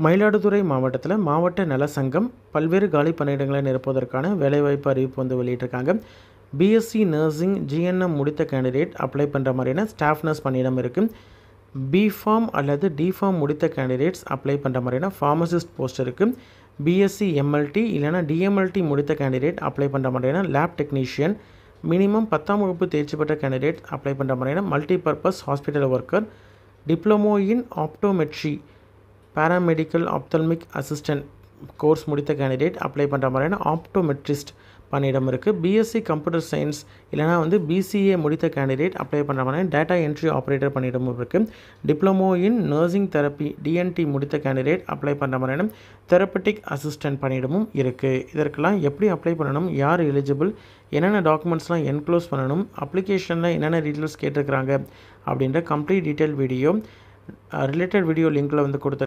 மயிலாடுதுறை மாவட்டத்தில் மாவட்ட நல சங்கம் பல்வேறு காலி பணியிடங்களை நிரப்புவதற்கான வேலைவாய்ப்பு அறிவிப்பு வந்து வெளியிட்டிருக்காங்க. பிஎஸ்சி நர்சிங் ஜிஎன்எம் முடித்த கேண்டிடேட் அப்ளை பண்ணுற மாதிரியான ஸ்டாஃப் நர்ஸ் பணியிடம் இருக்குது. பிஃபார்ம் அல்லது டிஃபார்ம் முடித்த கேண்டிடேட்ஸ் அப்ளை பண்ணுற மாதிரியான ஃபார்மசிஸ்ட் போஸ்ட் இருக்குது. பிஎஸ்சி எம்எல்டி இல்லைனா டிஎம்எல்டி முடித்த கேண்டிடேட் அப்ளை பண்ணுற மாதிரியான லேப் டெக்னீஷியன், மினிமம் 10ஆம் வகுப்பு தேர்ச்சி பெற்ற கேண்டிடேட் அப்ளை பண்ணுற மாதிரியான multipurpose hospital worker, diploma in optometry paramedical ophthalmic assistant course முடித்த கேண்டிடேட் அப்ளை பண்ணுற மாதிரியான ஆப்டோமெட்ரிஸ்ட் பணியிடம் இருக்குது. பிஎஸ்சி கம்ப்யூட்டர் சயின்ஸ் இல்லைனா பிசிஏ முடித்த கேண்டிடேட் அப்ளை பண்ணுற மாதிரியான டேட்டா என்ட்ரி ஆப்ரேட்டர் பணியிடமும் இருக்குது. Diploma in nursing therapy DNT முடித்த கேண்டிடேட் அப்ளை பண்ணுற மாதிரியான தெரப்பட்டிக் அசிஸ்டன்ட் பணியிடமும் இருக்குது. இதற்கெல்லாம் எப்படி அப்ளை பண்ணணும், யார் எலிஜிபிள், என்னென்ன டாக்குமெண்ட்ஸ்லாம் என்க்ளோஸ் பண்ணணும், அப்ளிகேஷனில் என்னென்ன டீட்டெயில்ஸ் கேட்டிருக்கிறாங்க அப்படின்ற complete detail video related video லிங்க்கில் வந்து கொடுத்து